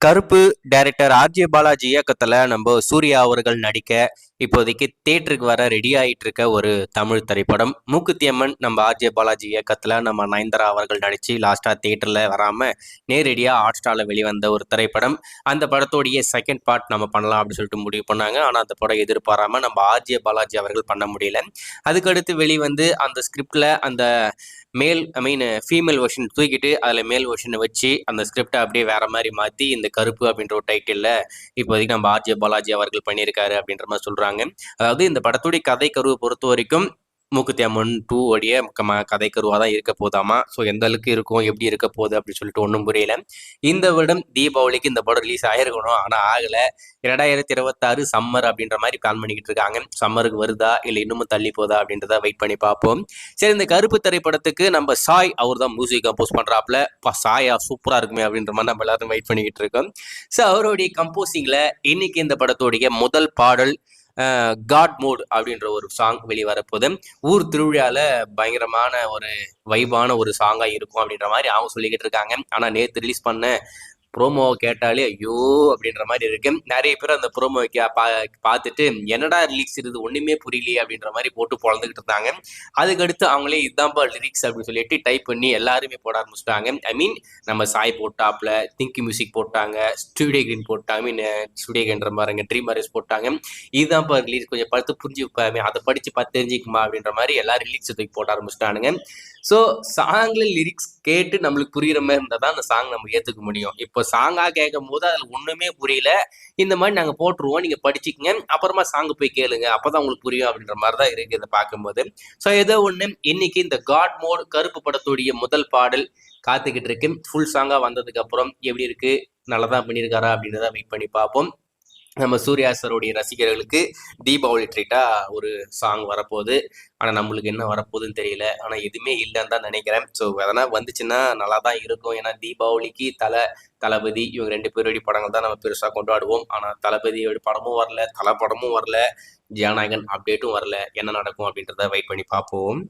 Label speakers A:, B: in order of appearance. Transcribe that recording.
A: கருப்பு director RJ Balaji இயக்கத்துல நம்ம சூர்யா அவர்கள் நடிக்க இப்போதைக்கு தியேட்டருக்கு வர ரெடி ஆயிட்டு இருக்க ஒரு தமிழ் திரைப்படம் மூக்குத்தியம்மன். நம்ம ஆர்ஜே பாலாஜி இயக்கத்துல நம்ம நயன்தாரா அவர்கள் நடிச்சு லாஸ்டா தியேட்டர்ல வராம நேரடியா ஹாட் ஸ்டார்ல வெளிவந்த ஒரு திரைப்படம். அந்த படத்தோடைய செகண்ட் பார்ட் நம்ம பண்ணலாம் அப்படின்னு சொல்லிட்டு முடிவு பண்ணாங்க. ஆனா அந்த படம் எதிர்பாராம நம்ம ஆர்ஜே பாலாஜி அவர்கள் பண்ண முடியல. அதுக்கடுத்து வெளிவந்து அந்த ஸ்கிரிப்ட்ல அந்த ஃபீமேல் வெர்ஷன் தூக்கிட்டு அதில் மேல் வெர்ஷனை வச்சு அந்த ஸ்கிரிப்டை அப்படியே வேற மாதிரி மாற்றி இந்த கருப்பு அப்படின்ற ஒரு டைட்டிலில் இப்போதைக்கு நம்ம ஆர்ஜே பாலாஜி அவர்கள் பண்ணியிருக்காரு அப்படின்ற மாதிரி சொல்கிறாங்க. அதாவது இந்த படத்துடைய கதை கருவை பொறுத்த வரைக்கும் மூக்குத்தி அம்மன் 2 உடைய கதை கருவாக தான் இருக்க போதாமா. ஸோ எந்த அளவுக்கு இருக்கும், எப்படி இருக்க போகுது அப்படின்னு சொல்லிட்டு ஒன்றும் புரியல. இந்த வருடம் தீபாவளிக்கு இந்த படம் ரிலீஸ் ஆயிருக்கணும், ஆனால் ஆகலை. 2026 சம்மர் அப்படின்ற மாதிரி பிளான் பண்ணிக்கிட்டு இருக்காங்க. சம்மருக்கு வருதா இல்லை இன்னமும் தள்ளி போதா அப்படின்றத வெயிட் பண்ணி பார்ப்போம். சரி, இந்த கருப்பு திரைப்படத்துக்கு நம்ம சாய் அவர் தான் மியூசிக் கம்போஸ் பண்ணுறாப்புல. சாயா சூப்பராக இருக்குமே அப்படின்ற மாதிரி நம்ம எல்லாரும் வெயிட் பண்ணிக்கிட்டு இருக்கோம். ஸோ அவருடைய கம்போசிங்கில் இன்னைக்கு இந்த படத்துடைய முதல் பாடல் காட் மோட் அப்படின்ற ஒரு சாங் வெளிவரப்போது. ஊர் திருவிழால பயங்கரமான ஒரு வைபான ஒரு சாங்கா இருக்கும் அப்படின்ற மாதிரி அவங்க சொல்லிக்கிட்டு இருக்காங்க. ஆனா நேற்று ரிலீஸ் பண்ண ப்ரோமோவை கேட்டாலே ஐயோ அப்படின்ற மாதிரி இருக்கு. நிறைய பேர் அந்த ப்ரோமோவை பார்த்துட்டு என்னடா லிரிக்ஸ் இது ஒண்ணுமே புரியலையே அப்படின்ற மாதிரி போட்டு பொழந்துக்கிட்டு இருந்தாங்க. அதுக்கடுத்து அவங்களே இதான்பா லிரிக்ஸ் அப்படின்னு சொல்லிட்டு டைப் பண்ணி எல்லாருமே போட ஆரம்பிச்சிட்டாங்க. நம்ம சாய் போட்டாப்ல, திங்க் மியூசிக் போட்டாங்க, ஸ்டூடியோ கிரீன் போட்டாங்க, ஸ்டூடியோ கிரீன்ற மாதிரிங்க ட்ரீம் அரேஸ் போட்டாங்க. இதுதான்ப்பா லிரிக்ஸ், கொஞ்சம் பார்த்து புரிஞ்சுப்பாமே, அதை படிச்சு பார்த்து தெரிஞ்சுக்குமா அப்படின்ற மாதிரி எல்லாரும் லிரிக்ஸ் தூக்கி போட ஆரம்பிச்சிட்டானுங்க. ஸோ சாங்ல லிரிக்ஸ் கேட்டு நம்மளுக்கு புரியுற மாதிரி இருந்தால் தான் அந்த சாங் நம்ம ஏற்றுக்க முடியும். இப்போ சாங்காக கேட்கும் போது அதில் ஒன்றுமே புரியல, இந்த மாதிரி நாங்கள் போட்டுருவோம், நீங்கள் படிச்சுக்கங்க, அப்புறமா சாங்கு போய் கேளுங்க, அப்போ தான் உங்களுக்கு புரியும் அப்படின்ற மாதிரி தான் இருக்குது இதை பார்க்கும்போது. ஸோ ஏதோ ஒன்று இன்னைக்கு இந்த காட் மோட் கருப்பு படத்துடைய முதல் பாடல் காத்துக்கிட்டு இருக்கு. ஃபுல் சாங்காக வந்ததுக்கு அப்புறம் எப்படி இருக்கு, நல்லா தான் பண்ணியிருக்காரா அப்படின்றத வெயிட் பண்ணி பார்ப்போம். நம்ம சூர்யா சாருடைய ரசிகர்களுக்கு தீபாவளி ட்ரீட்டா ஒரு சாங் வரப்போகுது. ஆனால் நம்மளுக்கு என்ன வரப்போகுதுன்னு தெரியல. ஆனால் எதுவுமே இல்லைன்னு தான் நினைக்கிறேன். ஸோ அதனால் வந்துச்சுன்னா நல்லா தான் இருக்கும். ஏன்னா தீபாவளிக்கு தளபதி இவங்க 2 பேருடைய படங்கள் தான் நம்ம பெருசாக கொண்டாடுவோம். ஆனால் தளபதியோட படமும் வரல, தலை படமும் வரல, ஜனநாயகன் அப்டேட்டும் வரல. என்ன நடக்கும் அப்படின்றத வெயிட் பண்ணி பார்ப்போம்.